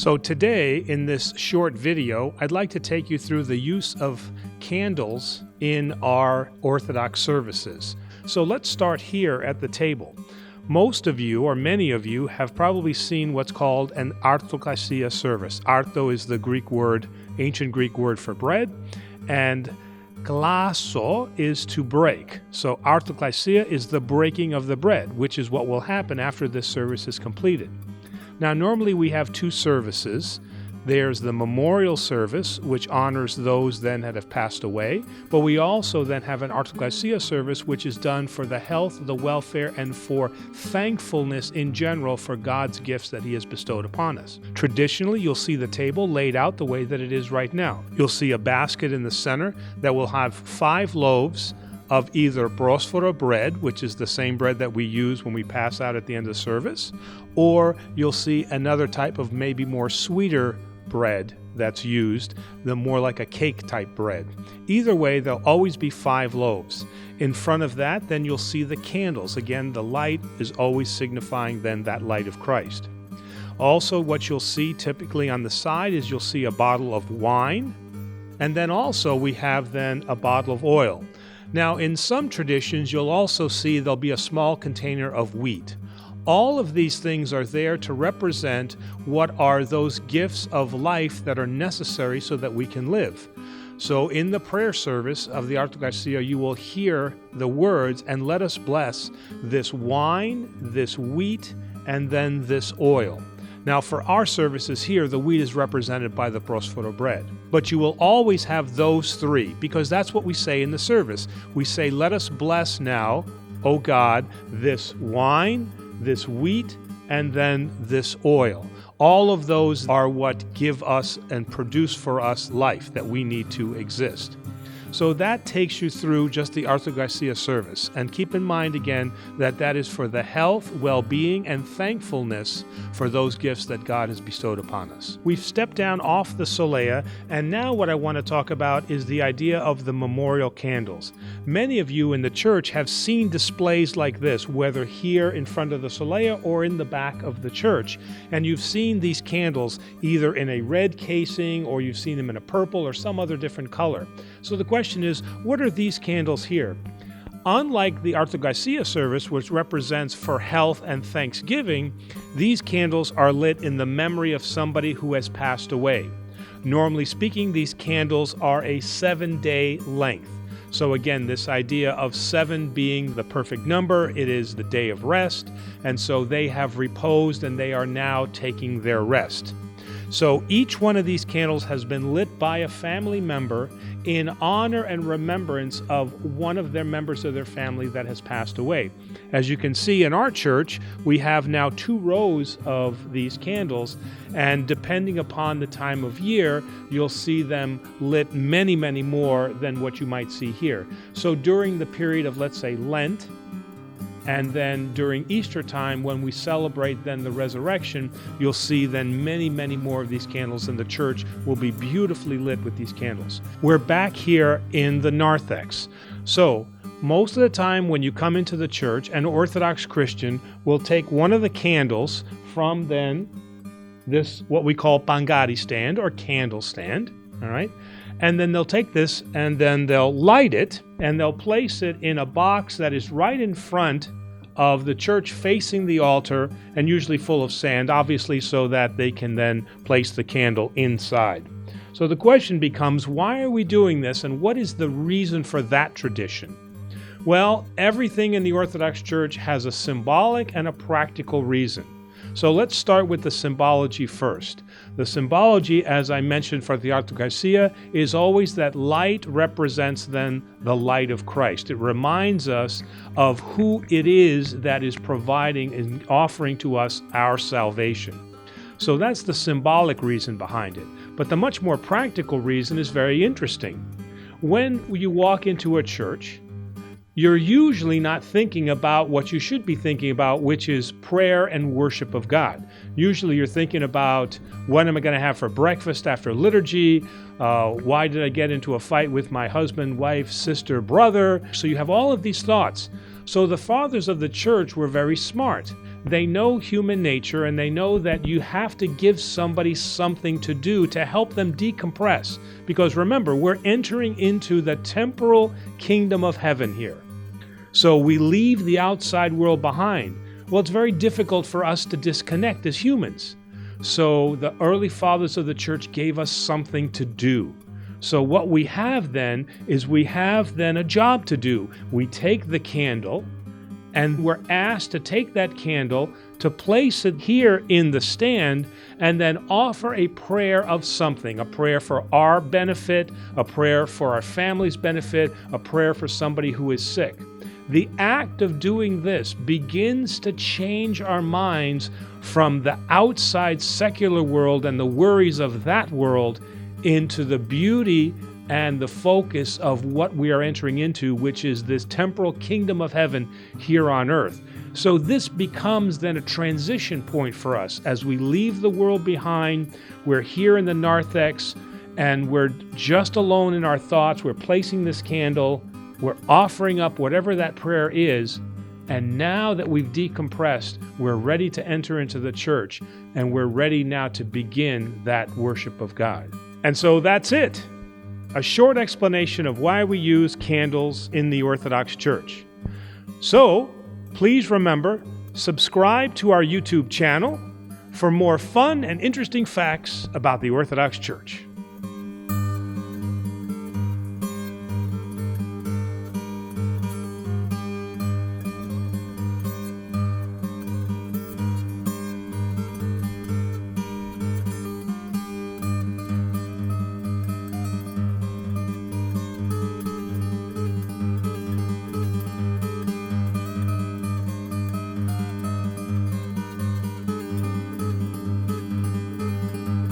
So today, in this short video, I'd like to take you through the use of candles in our Orthodox services. So let's start here at the table. Most of you, or many of you, have probably seen what's called an Artoklasia service. Arto is the Greek word, ancient Greek word for bread, and klasso is to break. So Artoklasia is the breaking of the bread, which is what will happen after this service is completed. Now, normally we have two services. There's the memorial service, which honors those then that have passed away, but we also then have an Artoklasia service, which is done for the health, the welfare, and for thankfulness in general for God's gifts that He has bestowed upon us. Traditionally, you'll see the table laid out the way that it is right now. You'll see a basket in the center that will have 5 loaves of either prosphora bread, which is the same bread that we use when we pass out at the end of the service, or you'll see another type of maybe more sweeter bread that's used, the more like a cake type bread. Either way, there'll always be 5 loaves. In front of that, then you'll see the candles. Again, the light is always signifying then that light of Christ. Also, what you'll see typically on the side is you'll see a bottle of wine, and then also we have then a bottle of oil. Now, in some traditions, you'll also see there'll be a small container of wheat. All of these things are there to represent what are those gifts of life that are necessary so that we can live. So in the prayer service of the Artoklasia, you will hear the words, "And let us bless this wine, this wheat, and then this oil." Now, for our services here, the wheat is represented by the prosphora bread. But you will always have those 3, because that's what we say in the service. We say, "Let us bless now, O God, this wine, this wheat, and then this oil." All of those are what give us and produce for us life that we need to exist. So that takes you through just the Artoklasia service. And keep in mind again that that is for the health, well-being, and thankfulness for those gifts that God has bestowed upon us. We've stepped down off the solea, and now what I want to talk about is the idea of the memorial candles. Many of you in the church have seen displays like this, whether here in front of the solea or in the back of the church. And you've seen these candles either in a red casing, or you've seen them in a purple or some other different color. So the question is, what are these candles here? Unlike the Artoklasia service, which represents for health and thanksgiving, these candles are lit in the memory of somebody who has passed away. Normally speaking, these candles are a 7-day length. So again, this idea of 7 being the perfect number, it is the day of rest, and so they have reposed and they are now taking their rest. So each one of these candles has been lit by a family member in honor and remembrance of one of their members of their family that has passed away. As you can see in our church, we have now 2 rows of these candles, and depending upon the time of year, you'll see them lit many, many more than what you might see here. So during the period of, let's say, Lent, and then during Easter time, when we celebrate then the resurrection, you'll see then many, many more of these candles, and the church will be beautifully lit with these candles. We're back here in the narthex. So most of the time when you come into the church, an Orthodox Christian will take one of the candles from then this, what we call pangadi stand or candle stand, all right? And then they'll take this and then they'll light it, and they'll place it in a box that is right in front of the church facing the altar, and usually full of sand, obviously, so that they can then place the candle inside. So the question becomes, why are we doing this, and what is the reason for that tradition? Well, everything in the Orthodox Church has a symbolic and a practical reason. So let's start with the symbology first. The symbology, as I mentioned for the Artoklasia, is always that light represents then the light of Christ. It reminds us of who it is that is providing and offering to us our salvation. So that's the symbolic reason behind it. But the much more practical reason is very interesting. When you walk into a church, you're usually not thinking about what you should be thinking about, which is prayer and worship of God. Usually you're thinking about, what am I going to have for breakfast after liturgy? Why did I get into a fight with my husband, wife, sister, brother? So you have all of these thoughts. So the fathers of the church were very smart. they know human nature, and they know that you have to give somebody something to do to help them decompress. Because remember, we're entering into the temporal kingdom of heaven here. So we leave the outside world behind. Well, it's very difficult for us to disconnect as humans. So the early fathers of the church gave us something to do. So what we have then is we have then a job to do. We take the candle, and we're asked to take that candle, to place it here in the stand, and then offer a prayer of something, a prayer for our benefit, a prayer for our family's benefit, a prayer for somebody who is sick. The act of doing this begins to change our minds from the outside secular world and the worries of that world into the beauty and the focus of what we are entering into, which is this temporal kingdom of heaven here on earth. So this becomes then a transition point for us. As we leave the world behind, we're here in the narthex, and we're just alone in our thoughts. We're placing this candle, we're offering up whatever that prayer is, and now that we've decompressed, we're ready to enter into the church, and we're ready now to begin that worship of God. And so that's it. A short explanation of why we use candles in the Orthodox Church. So, please remember, subscribe to our YouTube channel for more fun and interesting facts about the Orthodox Church.